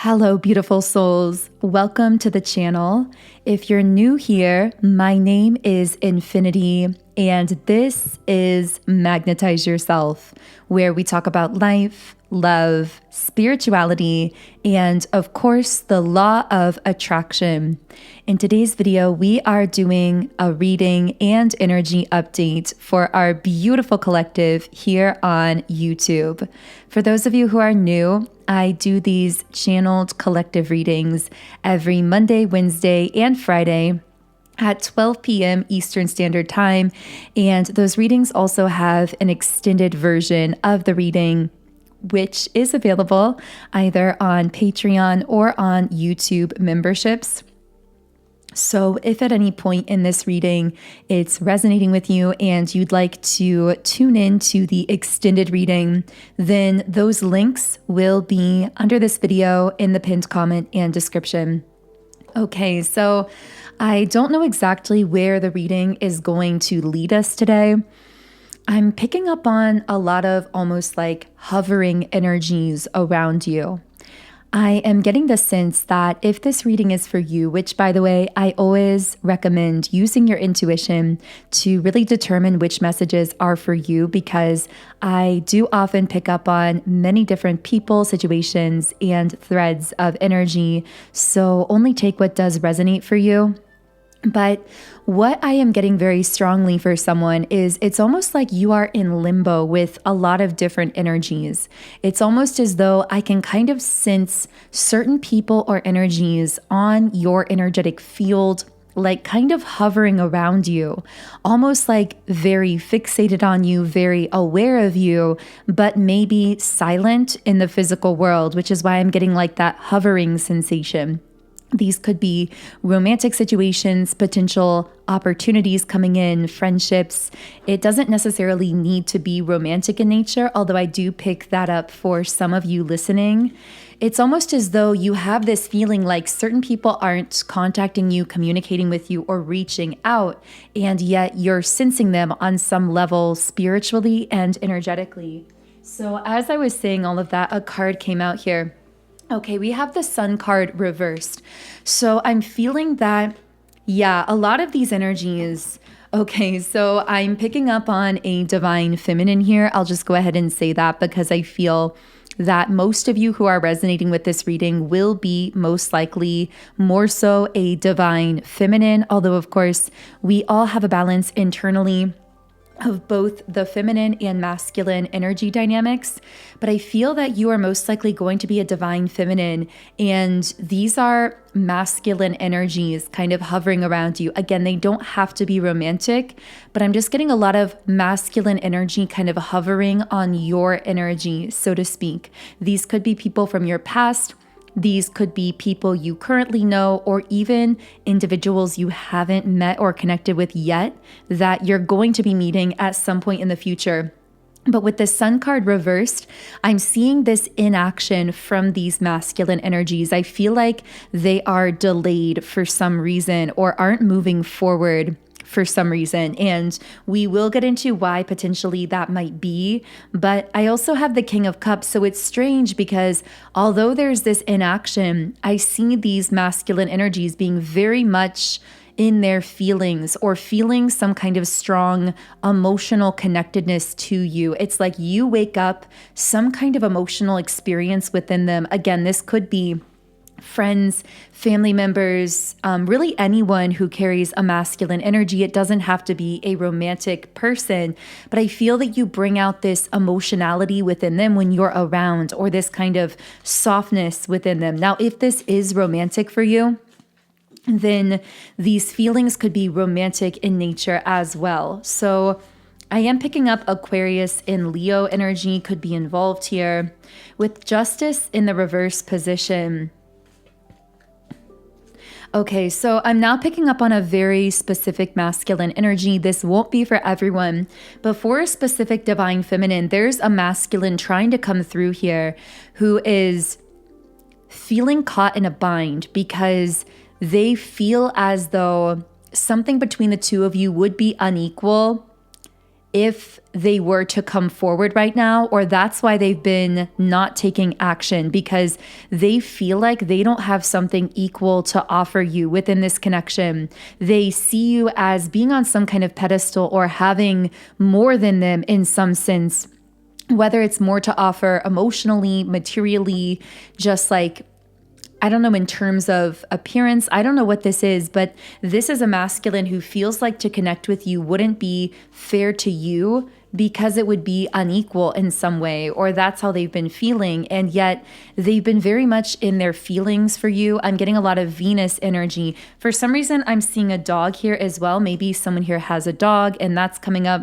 Hello, beautiful souls. Welcome to the channel. If you're new here, my name is Infinity, and this is Magnetize Yourself, where we talk about life, love, spirituality, and of course, the law of attraction. In today's video, we are doing a reading and energy update for our beautiful collective here on YouTube. For those of you who are new, I do these channeled collective readings every Monday, Wednesday, and Friday at 12 p.m. Eastern Standard Time. And those readings also have an extended version of the reading, which is available either on Patreon or on YouTube memberships. So if at any point in this reading it's resonating with you and you'd like to tune in to the extended reading, then those links will be under this video in the pinned comment and description. Okay, so I don't know exactly where the reading is going to lead us today. I'm picking up on a lot of almost like hovering energies around you. I am getting the sense that if this reading is for you, which by the way, I always recommend using your intuition to really determine which messages are for you, because I do often pick up on many different people, situations, and threads of energy. So only take what does resonate for you. But what I am getting very strongly for someone is it's almost like you are in limbo with a lot of different energies. It's almost as though I can kind of sense certain people or energies on your energetic field, like kind of hovering around you, almost like very fixated on you, very aware of you, but maybe silent in the physical world, which is why I'm getting like that hovering sensation. These could be romantic situations, potential opportunities coming in, friendships. It doesn't necessarily need to be romantic in nature, although I do pick that up for some of you listening. It's almost as though you have this feeling like certain people aren't contacting you, communicating with you, or reaching out, and yet you're sensing them on some level spiritually and energetically. So as I was saying all of that, a card came out here. Okay, we have the Sun card reversed. So I'm feeling that, a lot of these energies. Okay, so I'm picking up on a divine feminine here. I'll just go ahead and say that because I feel that most of you who are resonating with this reading will be most likely more so a divine feminine, although of course we all have a balance internally of both the feminine and masculine energy dynamics, but I feel that you are most likely going to be a divine feminine, and these are masculine energies kind of hovering around you. Again, they don't have to be romantic, but I'm just getting a lot of masculine energy kind of hovering on your energy, so to speak. These could be people from your past. These could be people you currently know, or even individuals you haven't met or connected with yet that you're going to be meeting at some point in the future. But with the Sun card reversed, I'm seeing this inaction from these masculine energies. I feel like they are delayed for some reason or aren't moving forward for some reason. And we will get into why potentially that might be. But I also have the King of Cups. So it's strange because although there's this inaction, I see these masculine energies being very much in their feelings or feeling some kind of strong emotional connectedness to you. It's like you wake up some kind of emotional experience within them. Again, this could be friends, family members, really anyone who carries a masculine energy. It doesn't have to be a romantic person, but I feel that you bring out this emotionality within them when you're around, or this kind of softness within them. Now, if this is romantic for you, then these feelings could be romantic in nature as well. So I am picking up Aquarius and Leo energy could be involved here. With Justice in the reverse position, okay, so I'm now picking up on a very specific masculine energy. This won't be for everyone, but for a specific divine feminine, there's a masculine trying to come through here who is feeling caught in a bind because they feel as though something between the two of you would be unequal if they were to come forward right now, or that's why they've been not taking action, because they feel like they don't have something equal to offer you within this connection. They see you as being on some kind of pedestal or having more than them in some sense, whether it's more to offer emotionally, materially, just like, I don't know, in terms of appearance. I don't know what this is, but this is a masculine who feels like to connect with you wouldn't be fair to you because it would be unequal in some way, or that's how they've been feeling. And yet they've been very much in their feelings for you. I'm getting a lot of Venus energy. For some reason, I'm seeing a dog here as well. Maybe someone here has a dog and that's coming up.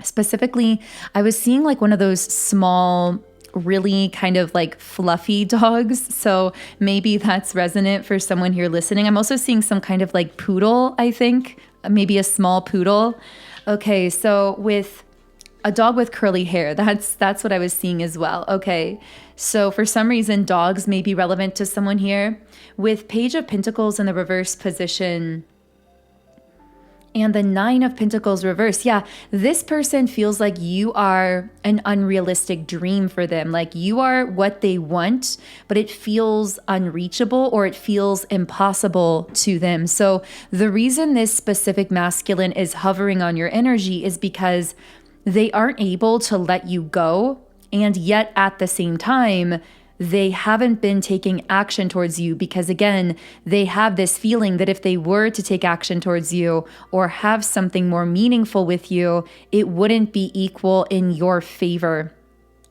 Specifically, I was seeing like one of those small, really kind of like fluffy dogs. So maybe that's resonant for someone here listening. I'm also seeing some kind of like poodle, I think, maybe a small poodle. Okay, so with a dog with curly hair, that's what I was seeing as well. Okay, so for some reason, dogs may be relevant to someone here. With Page of Pentacles in the reverse position, and the Nine of Pentacles reverse. Yeah, this person feels like you are an unrealistic dream for them. Like you are what they want, but it feels unreachable or it feels impossible to them. So the reason this specific masculine is hovering on your energy is because they aren't able to let you go. And yet at the same time, they haven't been taking action towards you because, again, they have this feeling that if they were to take action towards you or have something more meaningful with you, it wouldn't be equal in your favor.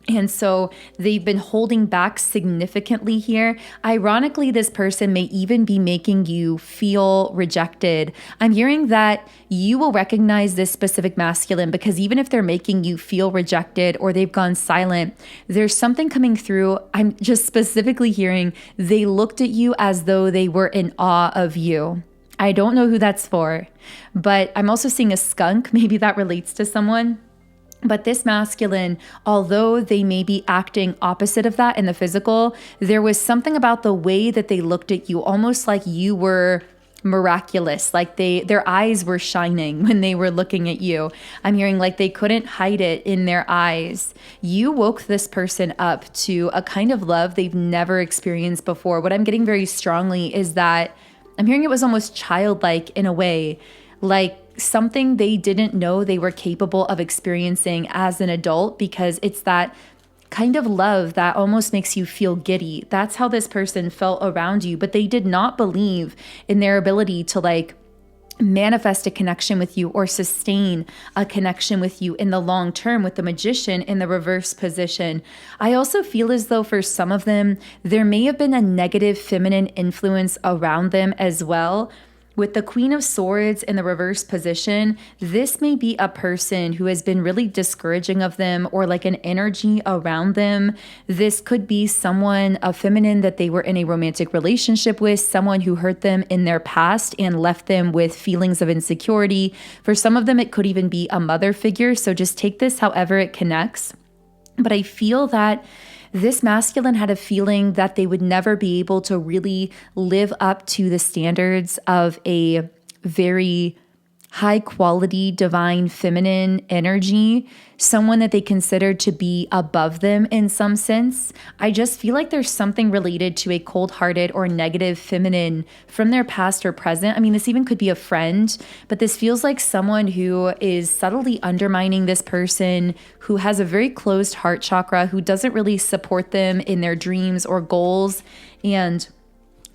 And so they've been holding back significantly here. Ironically, this person may even be making you feel rejected. I'm hearing that you will recognize this specific masculine because even if they're making you feel rejected or they've gone silent, there's something coming through. I'm just specifically hearing they looked at you as though they were in awe of you. I don't know who that's for, but I'm also seeing a skunk. Maybe that relates to someone. But this masculine, although they may be acting opposite of that in the physical, there was something about the way that they looked at you, almost like you were miraculous, like their eyes were shining when they were looking at you. I'm hearing like they couldn't hide it in their eyes. You woke this person up to a kind of love they've never experienced before. What I'm getting very strongly is that I'm hearing it was almost childlike in a way, like something they didn't know they were capable of experiencing as an adult, because it's that kind of love that almost makes you feel giddy. That's how this person felt around you, but they did not believe in their ability to like manifest a connection with you or sustain a connection with you in the long term with the Magician in the reverse position. I also feel as though for some of them, there may have been a negative feminine influence around them as well. With the Queen of Swords in the reverse position, this may be a person who has been really discouraging of them or like an energy around them. This could be someone, a feminine that they were in a romantic relationship with, someone who hurt them in their past and left them with feelings of insecurity. For some of them, it could even be a mother figure. So just take this however it connects. But I feel that this masculine had a feeling that they would never be able to really live up to the standards of a very high quality, divine, feminine energy, someone that they considered to be above them in some sense. I just feel like there's something related to a cold-hearted or negative feminine from their past or present. I mean, this even could be a friend, but this feels like someone who is subtly undermining this person, who has a very closed heart chakra, who doesn't really support them in their dreams or goals, and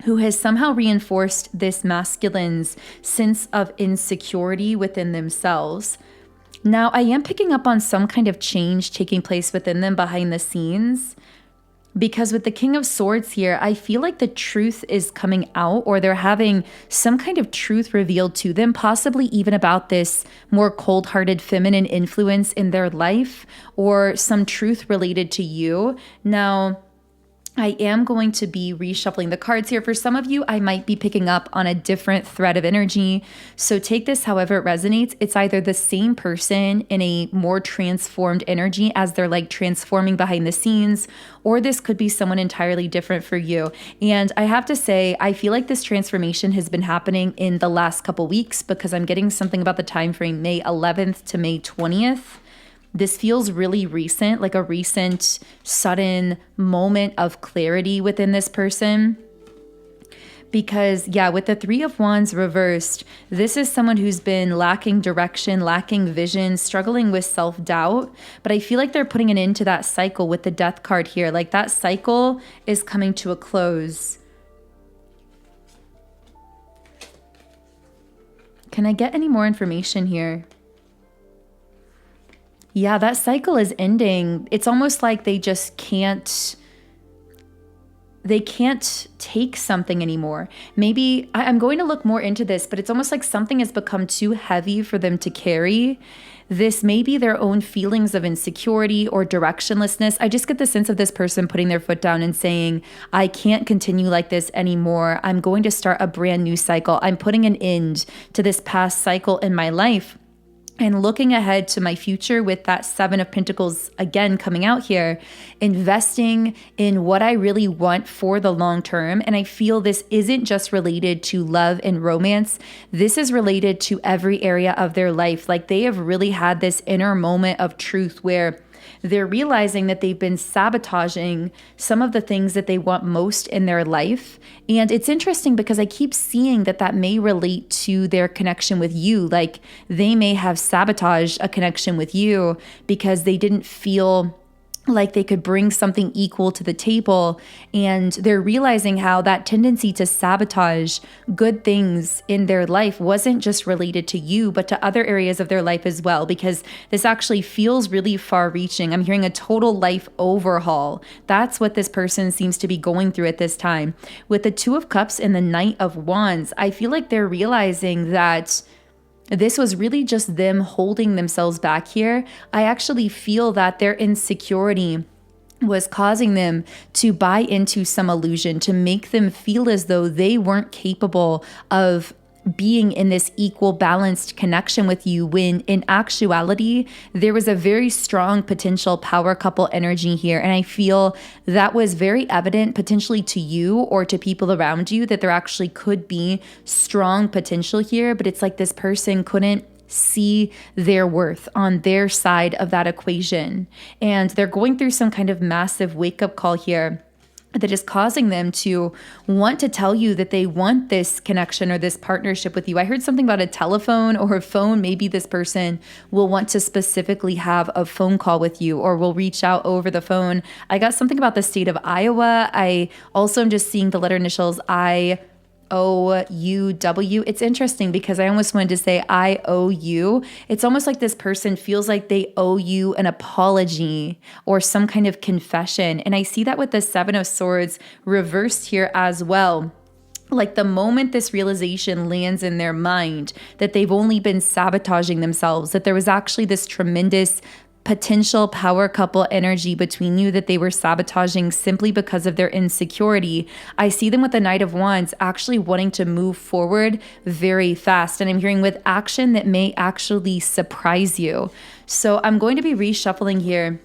who has somehow reinforced this masculine's sense of insecurity within themselves. Now, I am picking up on some kind of change taking place within them behind the scenes, because with the King of Swords here, I feel like the truth is coming out, or they're having some kind of truth revealed to them, possibly even about this more cold-hearted feminine influence in their life, or some truth related to you. Now, I am going to be reshuffling the cards here. For some of you, I might be picking up on a different thread of energy. So take this however it resonates. It's either the same person in a more transformed energy as they're like transforming behind the scenes, or this could be someone entirely different for you. And I have to say, I feel like this transformation has been happening in the last couple weeks because I'm getting something about the time frame May 11th to May 20th. This feels really recent, like a recent, sudden moment of clarity within this person. Because, yeah, with the Three of Wands reversed, this is someone who's been lacking direction, lacking vision, struggling with self-doubt. But I feel like they're putting an end to that cycle with the Death card here. Like that cycle is coming to a close. Can I get any more information here? Yeah, that cycle is ending. It's almost like they just can't take something anymore. Maybe I'm going to look more into this, but it's almost like something has become too heavy for them to carry. This may be their own feelings of insecurity or directionlessness. I just get the sense of this person putting their foot down and saying, I can't continue like this anymore. I'm going to start a brand new cycle. I'm putting an end to this past cycle in my life. And looking ahead to my future with that Seven of Pentacles again coming out here, investing in what I really want for the long term. And I feel this isn't just related to love and romance. This is related to every area of their life. Like they have really had this inner moment of truth where they're realizing that they've been sabotaging some of the things that they want most in their life. And it's interesting because I keep seeing that that may relate to their connection with you. Like they may have sabotaged a connection with you because they didn't feel like they could bring something equal to the table. And they're realizing how that tendency to sabotage good things in their life wasn't just related to you, but to other areas of their life as well, because this actually feels really far reaching. I'm hearing a total life overhaul. That's what this person seems to be going through at this time. With the Two of Cups and the Knight of Wands, I feel like they're realizing that this was really just them holding themselves back here. I actually feel that their insecurity was causing them to buy into some illusion, to make them feel as though they weren't capable of being in this equal, balanced connection with you, when in actuality, there was a very strong potential power couple energy here. And I feel that was very evident potentially to you or to people around you, that there actually could be strong potential here. But it's like this person couldn't see their worth on their side of that equation. And they're going through some kind of massive wake-up call here that is causing them to want to tell you that they want this connection or this partnership with you. I heard something about a telephone or a phone. Maybe this person will want to specifically have a phone call with you or will reach out over the phone. I got something about the state of Iowa. I also am just seeing the letter initials IOUW. It's interesting because I almost wanted to say I owe you. It's almost like this person feels like they owe you an apology or some kind of confession. And I see that with the Seven of Swords reversed here as well. Like the moment this realization lands in their mind that they've only been sabotaging themselves, that there was actually this tremendous potential power couple energy between you that they were sabotaging simply because of their insecurity. I see them with the Knight of Wands actually wanting to move forward very fast. And I'm hearing with action that may actually surprise you. So I'm going to be reshuffling here.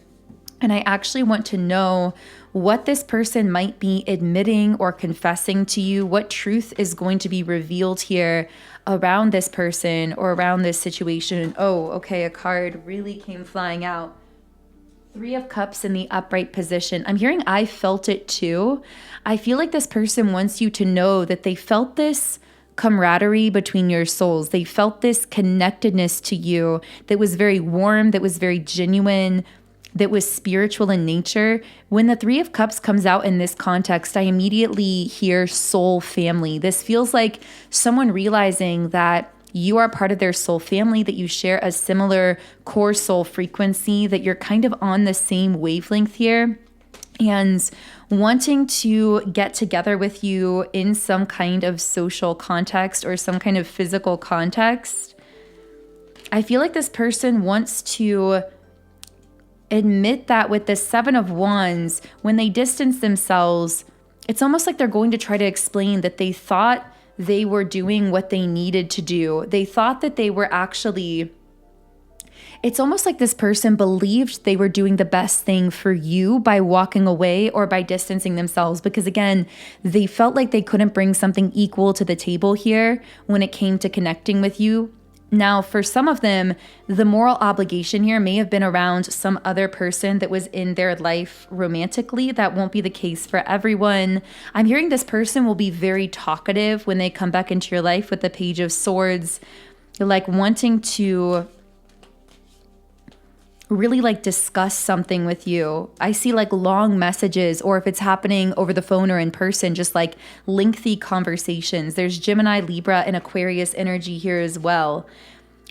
And I actually want to know what this person might be admitting or confessing to you, what truth is going to be revealed here around this person or around this situation. Oh, okay, a card really came flying out. Three of Cups in the upright position. I'm hearing I felt it too. I feel like this person wants you to know that they felt this camaraderie between your souls. They felt this connectedness to you that was very warm, that was very genuine, that was spiritual in nature. When the Three of Cups comes out in this context, I immediately hear soul family. This feels like someone realizing that you are part of their soul family, that you share a similar core soul frequency, that you're kind of on the same wavelength here, and wanting to get together with you in some kind of social context or some kind of physical context. I feel like this person wants to admit that with the Seven of Wands, when they distance themselves, it's almost like they're going to try to explain that they thought they were doing what they needed to do. They thought that they were actually, it's almost like this person believed they were doing the best thing for you by walking away or by distancing themselves, because again, they felt like they couldn't bring something equal to the table here when it came to connecting with you. Now, for some of them, the moral obligation here may have been around some other person that was in their life romantically. That won't be the case for everyone. I'm hearing this person will be very talkative when they come back into your life with the Page of Swords, like wanting to really like discuss something with you. I see like long messages, or if it's happening over the phone or in person, just like lengthy conversations. There's Gemini, Libra, and Aquarius energy here as well.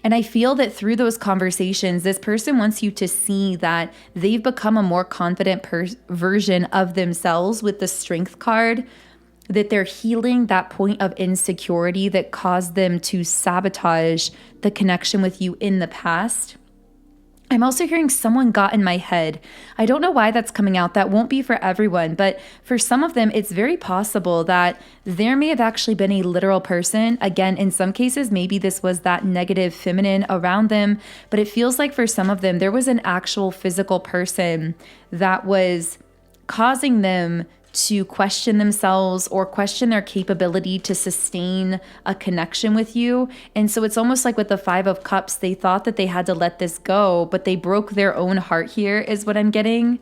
And I feel that through those conversations, this person wants you to see that they've become a more confident version of themselves with the Strength card, that they're healing that point of insecurity that caused them to sabotage the connection with you in the past. I'm also hearing someone got in my head. I don't know why that's coming out. That won't be for everyone, but for some of them, it's very possible that there may have actually been a literal person. Again, in some cases, maybe this was that negative feminine around them, but it feels like for some of them, there was an actual physical person that was causing them to question themselves or question their capability to sustain a connection with you. And so it's almost like with the Five of Cups, they thought that they had to let this go, but they broke their own heart here is what I'm getting.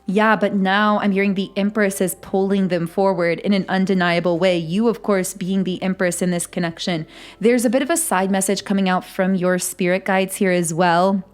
Yeah, but now I'm hearing the Empress is pulling them forward in an undeniable way. You, of course, being the Empress in this connection. There's a bit of a side message coming out from your spirit guides here as well,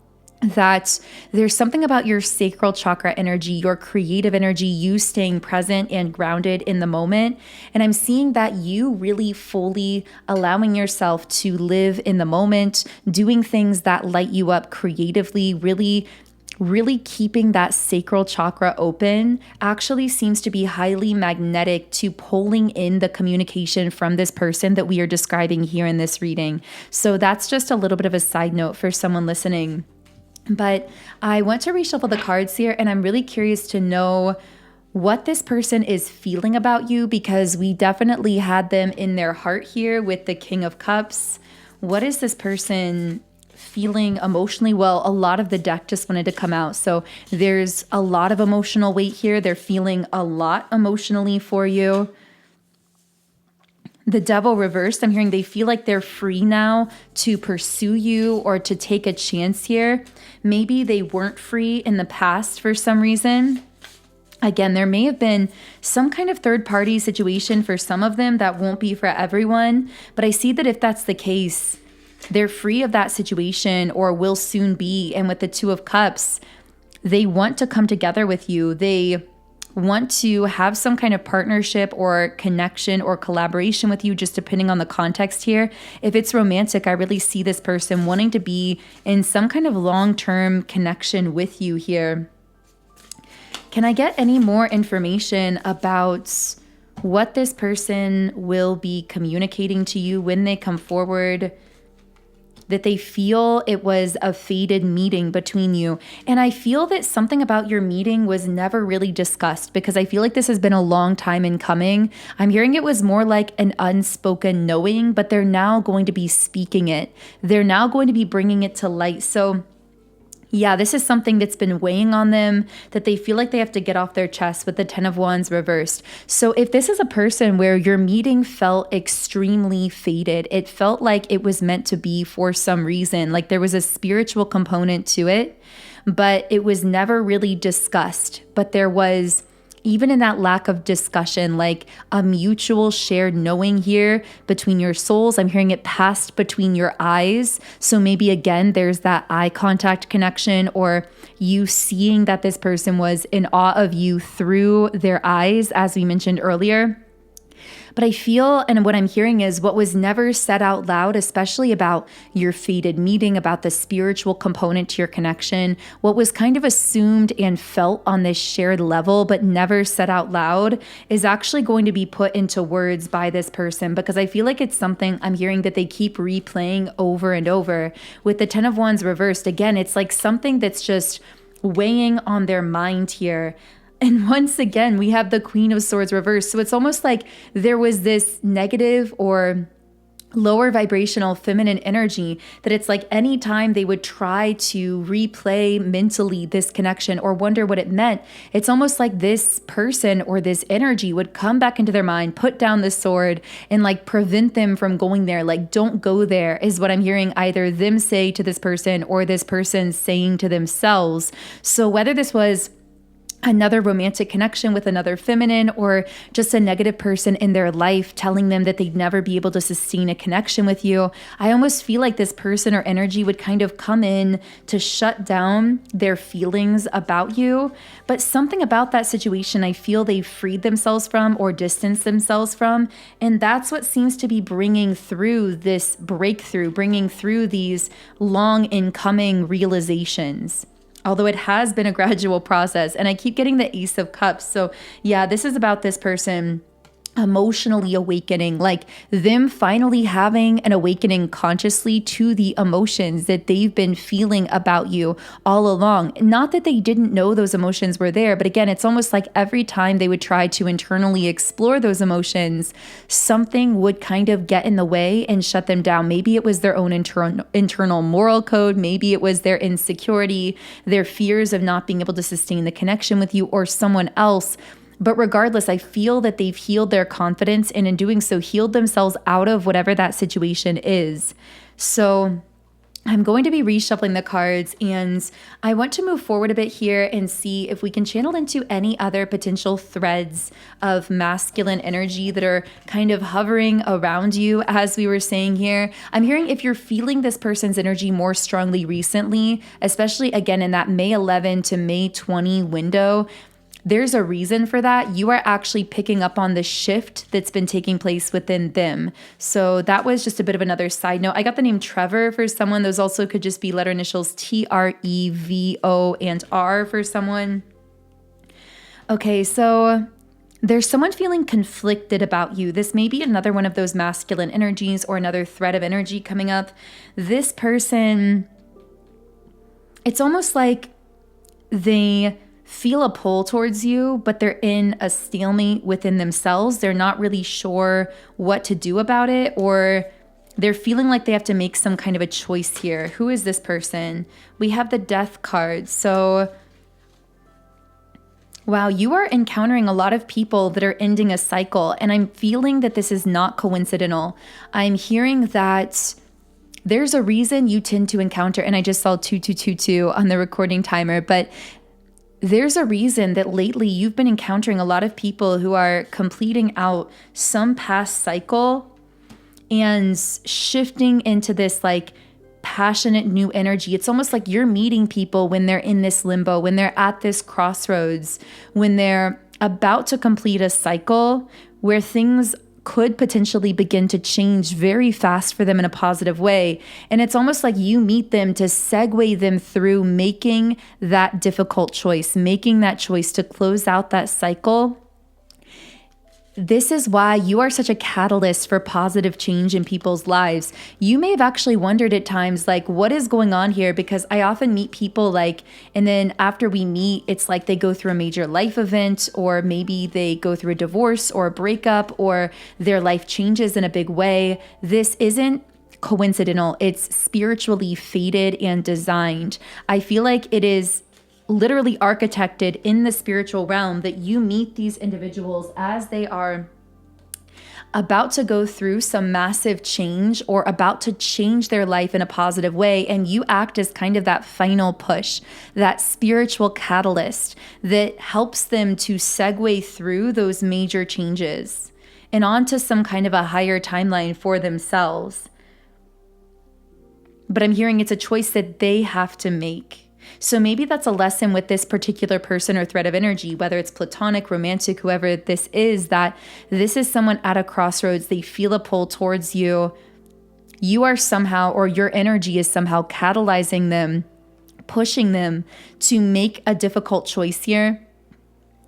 that there's something about your sacral chakra energy, your creative energy, you staying present and grounded in the moment. And I'm seeing that you really fully allowing yourself to live in the moment, doing things that light you up creatively, really keeping that sacral chakra open actually seems to be highly magnetic to pulling in the communication from this person that we are describing here in this reading. So that's just a little bit of a side note for someone listening. But I want to reshuffle the cards here, and I'm really curious to know what this person is feeling about you, because we definitely had them in their heart here with the King of Cups. What is this person feeling emotionally? Well, a lot of the deck just wanted to come out. So there's a lot of emotional weight here. They're feeling a lot emotionally for you. The Devil reversed, I'm hearing they feel like they're free now to pursue you or to take a chance here. Maybe they weren't free in the past for some reason. Again, there may have been some kind of third-party situation for some of them that won't be for everyone. But I see that if that's the case, they're free of that situation or will soon be. And with the Two of Cups, they want to come together with you. They want to have some kind of partnership or connection or collaboration with you, just depending on the context here. If it's romantic, I really see this person wanting to be in some kind of long-term connection with you here. Can I get any more information about what this person will be communicating to you when they come forward? That they feel it was a fated meeting between you. And I feel that something about your meeting was never really discussed, because I feel like this has been a long time in coming. I'm hearing it was more like an unspoken knowing, but they're now going to be speaking it. They're now going to be bringing it to light. So yeah, this is something that's been weighing on them, that they feel like they have to get off their chest with the Ten of Wands reversed. So if this is a person where your meeting felt extremely fated, it felt like it was meant to be for some reason, like there was a spiritual component to it, but it was never really discussed. But there was, even in that lack of discussion, like a mutual shared knowing here between your souls. I'm hearing it passed between your eyes. So maybe again, there's that eye contact connection, or you seeing that this person was in awe of you through their eyes, as we mentioned earlier. But I feel, and what I'm hearing is what was never said out loud, especially about your fated meeting, about the spiritual component to your connection, what was kind of assumed and felt on this shared level, but never said out loud, is actually going to be put into words by this person, because I feel like it's something I'm hearing that they keep replaying over and over. With the Ten of Wands reversed, again, it's like something that's just weighing on their mind here. And once again, we have the Queen of Swords reversed. So it's almost like there was this negative or lower vibrational feminine energy that it's like anytime they would try to replay mentally this connection or wonder what it meant, it's almost like this person or this energy would come back into their mind, put down the sword, and like prevent them from going there. Like, don't go there is what I'm hearing either them say to this person or this person saying to themselves. So whether this was another romantic connection with another feminine or just a negative person in their life telling them that they'd never be able to sustain a connection with you, I almost feel like this person or energy would kind of come in to shut down their feelings about you. But something about that situation, I feel they've freed themselves from or distanced themselves from. And that's what seems to be bringing through this breakthrough, bringing through these long incoming realizations. Although it has been a gradual process, and I keep getting the Ace of Cups. So yeah, this is about this person emotionally awakening, like them finally having an awakening consciously to the emotions that they've been feeling about you all along. Not that they didn't know those emotions were there, but again, it's almost like every time they would try to internally explore those emotions, something would kind of get in the way and shut them down. Maybe it was their own internal moral code. Maybe it was their insecurity, their fears of not being able to sustain the connection with you or someone else. But regardless, I feel that they've healed their confidence and in doing so healed themselves out of whatever that situation is. So I'm going to be reshuffling the cards, and I want to move forward a bit here and see if we can channel into any other potential threads of masculine energy that are kind of hovering around you, as we were saying here. I'm hearing if you're feeling this person's energy more strongly recently, especially again in that May 11 to May 20 window, there's a reason for that. You are actually picking up on the shift that's been taking place within them. So that was just a bit of another side note. I got the name Trevor for someone. Those also could just be letter initials TREVO and R for someone. Okay, so there's someone feeling conflicted about you. This may be another one of those masculine energies or another thread of energy coming up. This person, it's almost like they feel a pull towards you, but they're in a stalemate within themselves. They're not really sure what to do about it, or they're feeling like they have to make some kind of a choice here. Who is this person? We have the Death card. So, wow, you are encountering a lot of people that are ending a cycle, and I'm feeling that this is not coincidental. I'm hearing that there's a reason you tend to encounter, and I just saw 2222 on the recording timer, but there's a reason that lately you've been encountering a lot of people who are completing out some past cycle and shifting into this like passionate new energy. It's almost like you're meeting people when they're in this limbo, when they're at this crossroads, when they're about to complete a cycle where things could potentially begin to change very fast for them in a positive way. And it's almost like you meet them to segue them through making that difficult choice, making that choice to close out that cycle. This is why you are such a catalyst for positive change in people's lives. You may have actually wondered at times, like, what is going on here? Because I often meet people like, and then after we meet, it's like they go through a major life event, or maybe they go through a divorce or a breakup, or their life changes in a big way. This isn't coincidental. It's spiritually fated and designed. I feel like it is literally architected in the spiritual realm that you meet these individuals as they are about to go through some massive change or about to change their life in a positive way. And you act as kind of that final push, that spiritual catalyst that helps them to segue through those major changes and onto some kind of a higher timeline for themselves. But I'm hearing it's a choice that they have to make. So maybe that's a lesson with this particular person or thread of energy, whether it's platonic, romantic, whoever this is, that this is someone at a crossroads. They feel a pull towards you. You are somehow, or your energy is somehow catalyzing them, pushing them to make a difficult choice here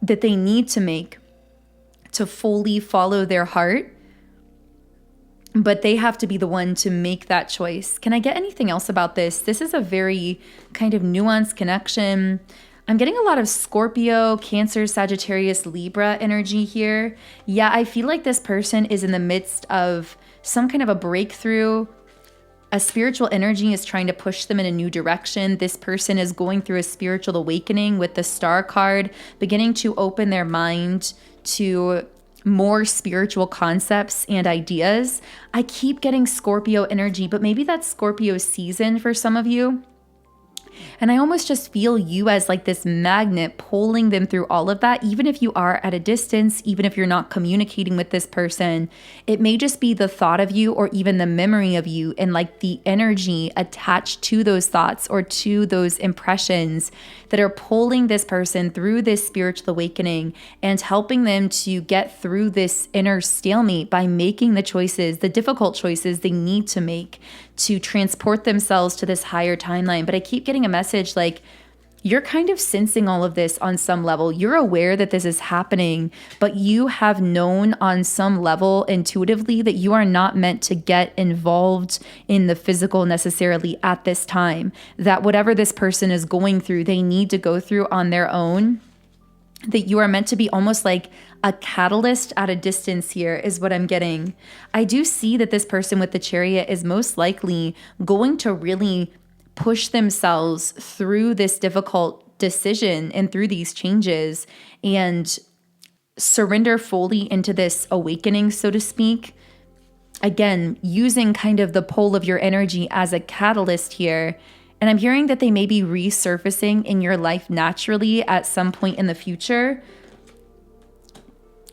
that they need to make to fully follow their heart, but they have to be the one to make that choice. Can I get anything else about this? This is a very kind of nuanced connection. I'm getting a lot of Scorpio, Cancer, Sagittarius, Libra energy here. Yeah, I feel like this person is in the midst of some kind of a breakthrough. A spiritual energy is trying to push them in a new direction. This person is going through a spiritual awakening with the Star card, beginning to open their mind to more spiritual concepts and ideas. I keep getting Scorpio energy, but maybe that's Scorpio season for some of you. And I almost just feel you as like this magnet pulling them through all of that, even if you are at a distance, even if you're not communicating with this person. It may just be the thought of you or even the memory of you and like the energy attached to those thoughts or to those impressions that are pulling this person through this spiritual awakening and helping them to get through this inner stalemate by making the choices, the difficult choices they need to make to transport themselves to this higher timeline. But I keep getting a message like, you're kind of sensing all of this on some level. You're aware that this is happening, but you have known on some level intuitively that you are not meant to get involved in the physical necessarily at this time. That whatever this person is going through, they need to go through on their own. That you are meant to be almost like a catalyst at a distance here is what I'm getting. I do see that this person with the Chariot is most likely going to really push themselves through this difficult decision and through these changes and surrender fully into this awakening, so to speak. Again, using kind of the pull of your energy as a catalyst here. And I'm hearing that they may be resurfacing in your life naturally at some point in the future.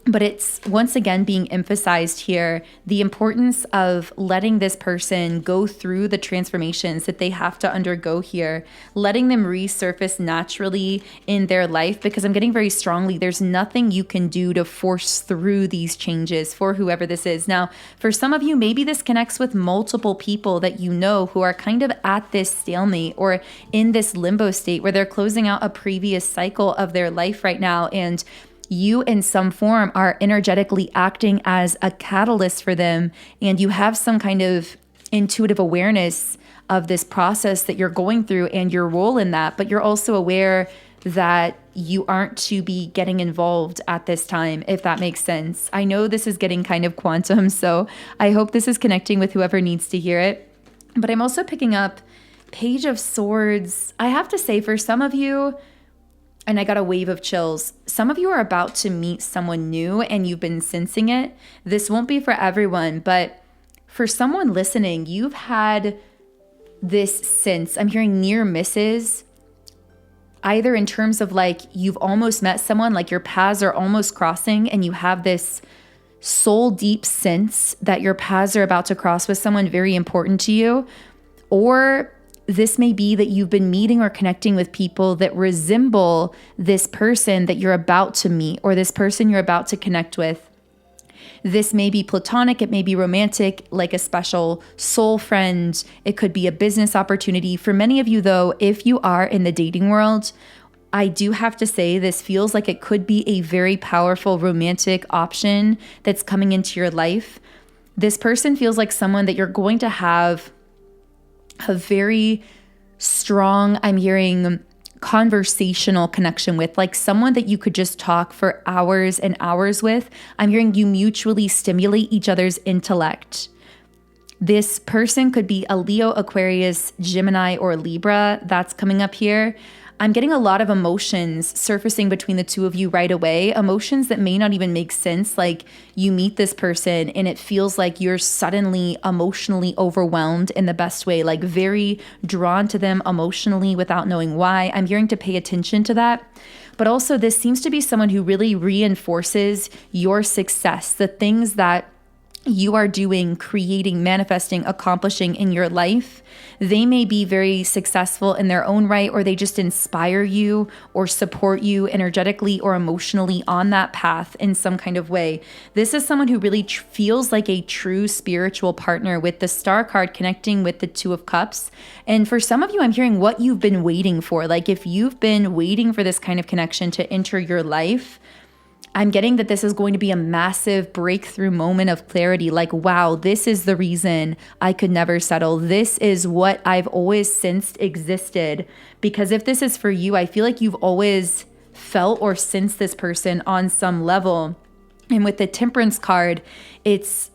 But it's once again being emphasized here, the importance of letting this person go through the transformations that they have to undergo here, letting them resurface naturally in their life, because I'm getting very strongly, there's nothing you can do to force through these changes for whoever this is. Now, for some of you, maybe this connects with multiple people that you know who are kind of at this stalemate or in this limbo state where they're closing out a previous cycle of their life right now, and you in some form are energetically acting as a catalyst for them, and you have some kind of intuitive awareness of this process that you're going through and your role in that, but you're also aware that you aren't to be getting involved at this time, if that makes sense. I know this is getting kind of quantum, so I hope this is connecting with whoever needs to hear it. But I'm also picking up Page of Swords. I have to say, for some of you, and I got a wave of chills. Some of you are about to meet someone new and you've been sensing it. This won't be for everyone, but for someone listening, you've had this sense. I'm hearing near misses, either in terms of like you've almost met someone, like your paths are almost crossing and you have this soul deep sense that your paths are about to cross with someone very important to you. Or this may be that you've been meeting or connecting with people that resemble this person that you're about to meet or this person you're about to connect with. This may be platonic, it may be romantic, like a special soul friend. It could be a business opportunity. For many of you, though, if you are in the dating world, I do have to say this feels like it could be a very powerful romantic option that's coming into your life. This person feels like someone that you're going to have a very strong, I'm hearing, conversational connection with, like someone that you could just talk for hours and hours with. I'm hearing you mutually stimulate each other's intellect. This person could be a Leo, Aquarius, Gemini, or Libra. That's coming up here. I'm getting a lot of emotions surfacing between the two of you right away, emotions that may not even make sense. Like you meet this person and it feels like you're suddenly emotionally overwhelmed in the best way, like very drawn to them emotionally without knowing why. I'm hearing to pay attention to that. But also this seems to be someone who really reinforces your success, the things that you are doing, creating, manifesting, accomplishing in your life. They may be very successful in their own right, or they just inspire you or support you energetically or emotionally on that path in some kind of way. This is someone who really feels like a true spiritual partner, with the Star card connecting with the Two of Cups. And for some of you, I'm hearing what you've been waiting for. Like if you've been waiting for this kind of connection to enter your life, I'm getting that this is going to be a massive breakthrough moment of clarity. Like, wow, this is the reason I could never settle. This is what I've always sensed existed. Because if this is for you, I feel like you've always felt or sensed this person on some level. And with the Temperance card, it's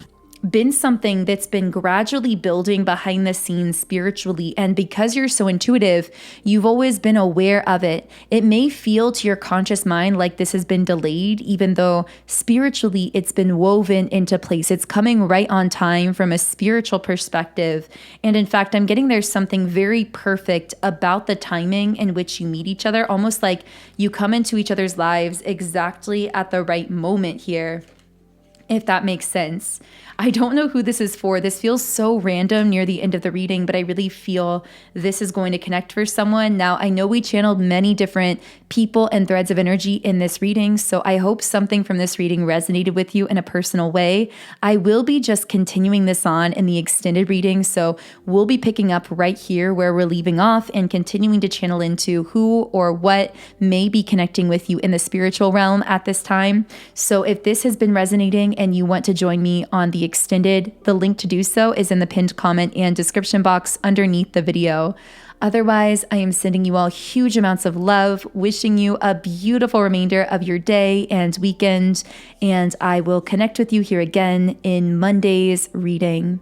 been something that's been gradually building behind the scenes spiritually. And because you're so intuitive, you've always been aware of it. It may feel to your conscious mind like this has been delayed, even though spiritually it's been woven into place. It's coming right on time from a spiritual perspective. And in fact, I'm getting there's something very perfect about the timing in which you meet each other, almost like you come into each other's lives exactly at the right moment here, if that makes sense. I don't know who this is for. This feels so random near the end of the reading, but I really feel this is going to connect for someone. Now, I know we channeled many different people and threads of energy in this reading, so I hope something from this reading resonated with you in a personal way. I will be just continuing this on in the extended reading, so we'll be picking up right here where we're leaving off and continuing to channel into who or what may be connecting with you in the spiritual realm at this time. So if this has been resonating and you want to join me on the extended, the link to do so is in the pinned comment and description box underneath the video. Otherwise, I am sending you all huge amounts of love, wishing you a beautiful remainder of your day and weekend, and I will connect with you here again in Monday's reading.